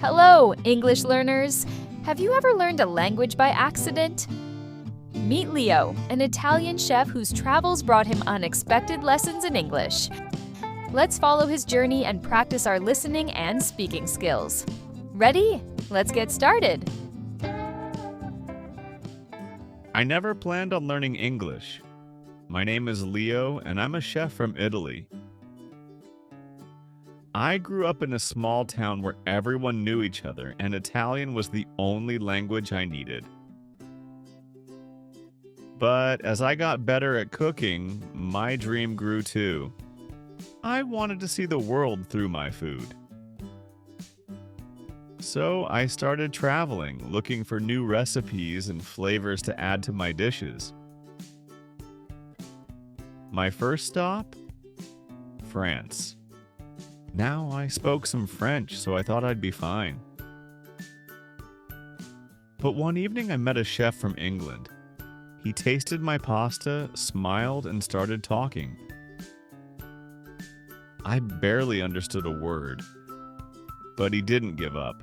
Hello, English learners! Have you ever learned a language by accident? Meet Leo, an Italian chef whose travels brought him unexpected lessons in English. Let's follow his journey and practice our listening and speaking skills. Ready? Let's get started! I never planned on learning English. My name is Leo, and I'm a chef from Italy. I grew up in a small town where everyone knew each other, and Italian was the only language I needed. But as I got better at cooking, my dream grew too. I wanted to see the world through my food. So I started traveling, looking for new recipes and flavors to add to my dishes. My first stop? France. Now I spoke some French, so I thought I'd be fine. But one evening I met a chef from England. He tasted my pasta, smiled, and started talking. I barely understood a word, but he didn't give up.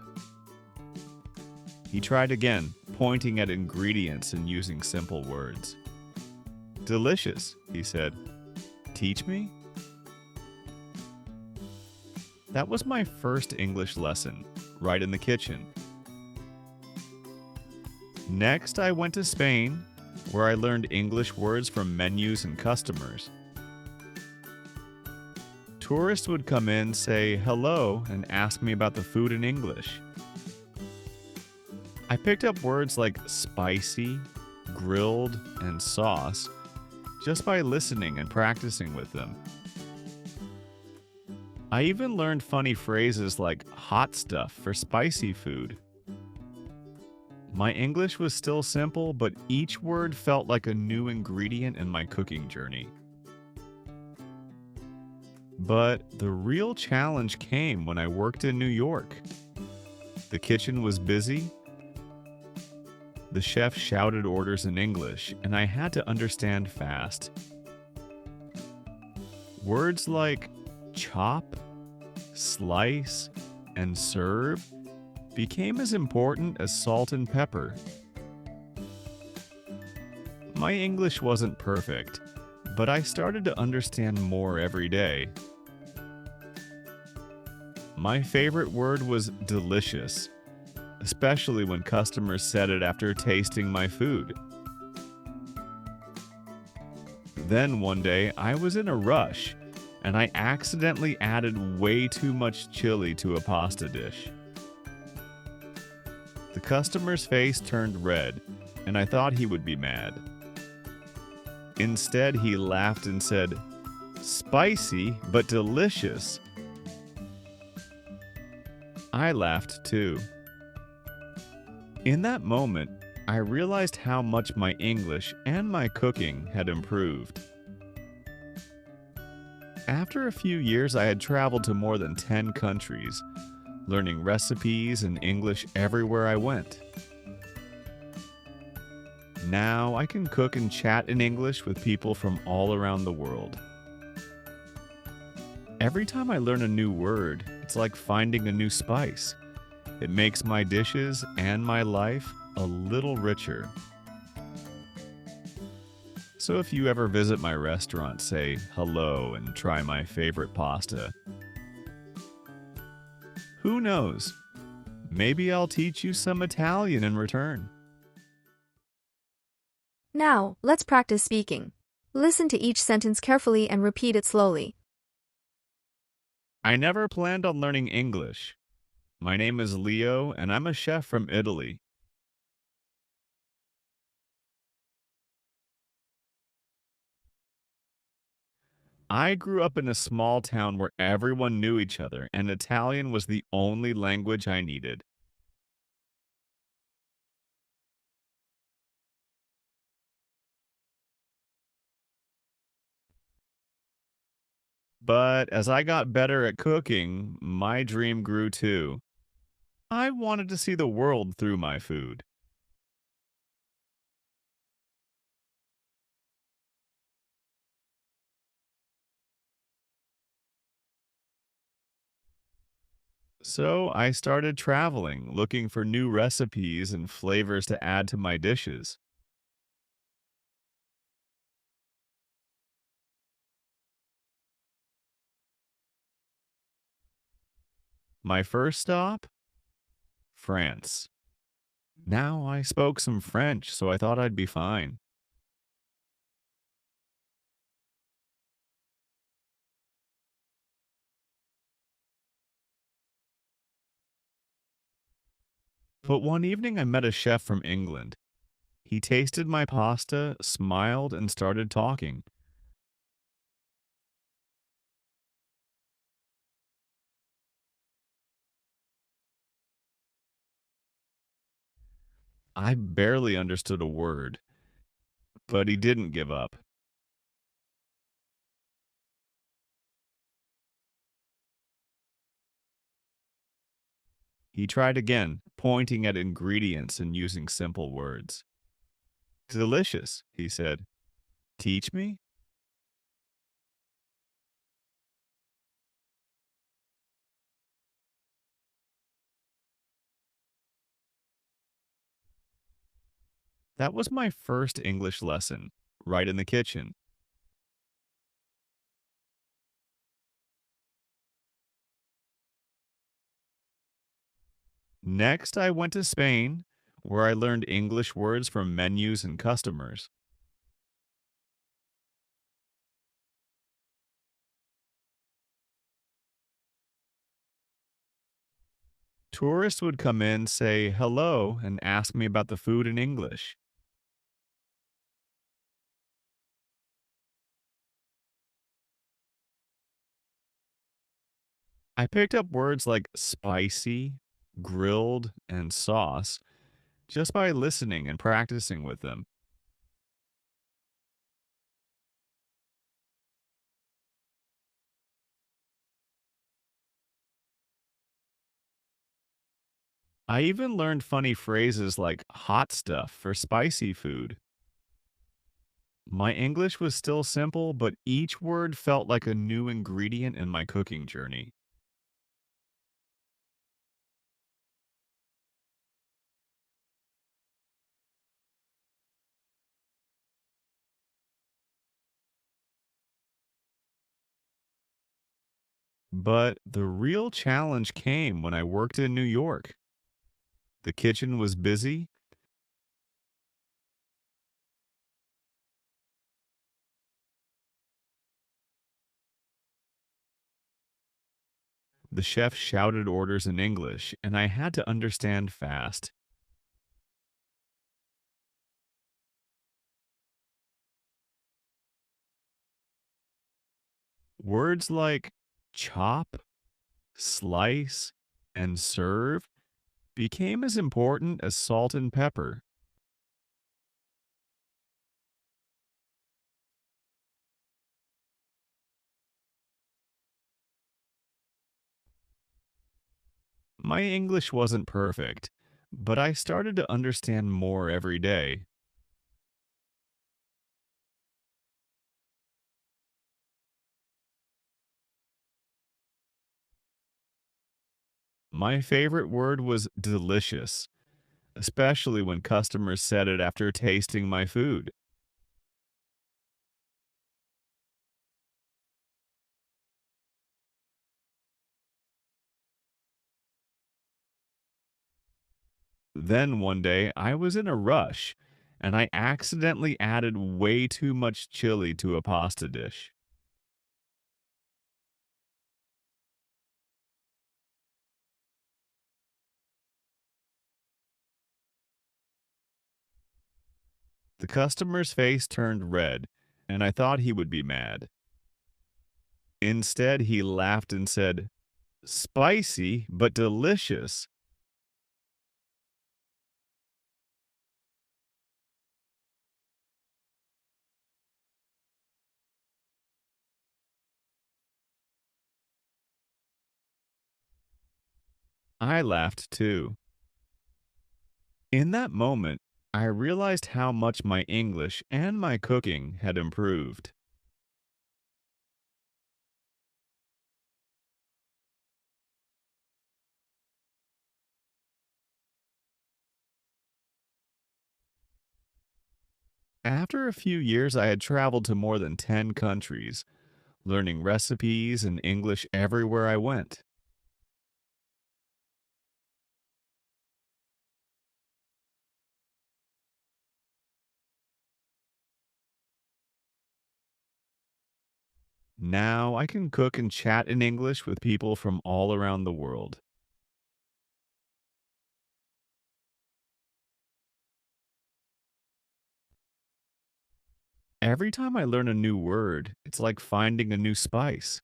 He tried again, pointing at ingredients and using simple words. "Delicious," he said. "Teach me?" That was my first English lesson, right in the kitchen. Next, I went to Spain, where I learned English words from menus and customers. Tourists would come in, say hello, and ask me about the food in English. I picked up words like spicy, grilled, and sauce just by listening and practicing with them. I even learned funny phrases like hot stuff for spicy food. My English was still simple, but each word felt like a new ingredient in my cooking journey. But the real challenge came when I worked in New York. The kitchen was busy. The chef shouted orders in English, and I had to understand fast. Words like chop, slice, and serve became as important as salt and pepper. My English wasn't perfect, but I started to understand more every day. My favorite word was delicious, especially when customers said it after tasting my food. Then one day, I was in a rush, and I accidentally added way too much chili to a pasta dish. The customer's face turned red, and I thought he would be mad. Instead, he laughed and said, "Spicy, but delicious." I laughed too. In that moment, I realized how much my English and my cooking had improved. After a few years, I had traveled to more than 10 countries, learning recipes and English everywhere I went. Now I can cook and chat in English with people from all around the world. Every time I learn a new word, it's like finding a new spice. It makes my dishes and my life a little richer. So if you ever visit my restaurant, say hello and try my favorite pasta. Who knows? Maybe I'll teach you some Italian in return. Now, let's practice speaking. Listen to each sentence carefully and repeat it slowly. I never planned on learning English. My name is Leo, and I'm a chef from Italy. I grew up in a small town where everyone knew each other, and Italian was the only language I needed. But as I got better at cooking, my dream grew too. I wanted to see the world through my food. So I started traveling, looking for new recipes and flavors to add to my dishes. My first stop? France. Now I spoke some French, so I thought I'd be fine. But one evening I met a chef from England. He tasted my pasta, smiled, and started talking. I barely understood a word, but he didn't give up. He tried again, pointing at ingredients and using simple words. Delicious, he said. Teach me? That was my first English lesson, right in the kitchen. Next, I went to Spain, where I learned English words from menus and customers. Tourists would come in, say hello, and ask me about the food in English. I picked up words like spicy, grilled, and sauce just by listening and practicing with them. I even learned funny phrases like hot stuff for spicy food. My English was still simple, but each word felt like a new ingredient in my cooking journey. But the real challenge came when I worked in New York. The kitchen was busy. The chef shouted orders in English, and I had to understand fast. Words like chop, slice, and serve became as important as salt and pepper. My English wasn't perfect, but I started to understand more every day. My favorite word was delicious, especially when customers said it after tasting my food. Then one day I was in a rush and I accidentally added way too much chili to a pasta dish. The customer's face turned red and I thought he would be mad. Instead, he laughed and said, spicy, but delicious. I laughed too. In that moment, I realized how much my English and my cooking had improved. After a few years, I had traveled to more than 10 countries, learning recipes and English everywhere I went. Now I can cook and chat in English with people from all around the world. Every time I learn a new word, it's like finding a new spice.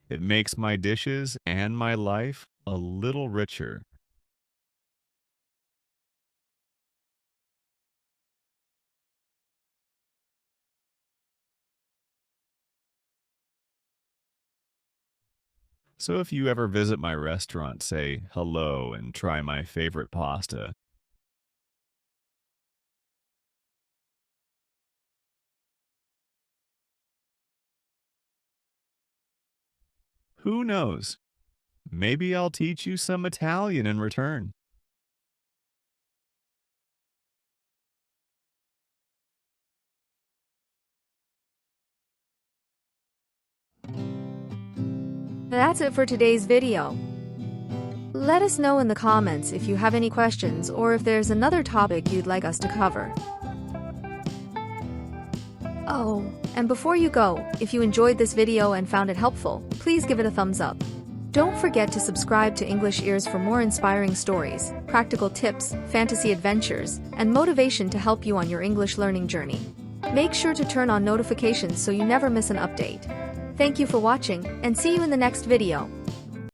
It makes my dishes and my life a little richer. So if you ever visit my restaurant, say hello and try my favorite pasta. Who knows? Maybe I'll teach you some Italian in return. That's it for today's video. Let us know in the comments if you have any questions or if there's another topic you'd like us to cover. Oh, and before you go, if you enjoyed this video and found it helpful, please give it a thumbs up. Don't forget to subscribe to English Ears for more inspiring stories, practical tips, fantasy adventures, and motivation to help you on your English learning journey. Make sure to turn on notifications so you never miss an update. Thank you for watching, and see you in the next video.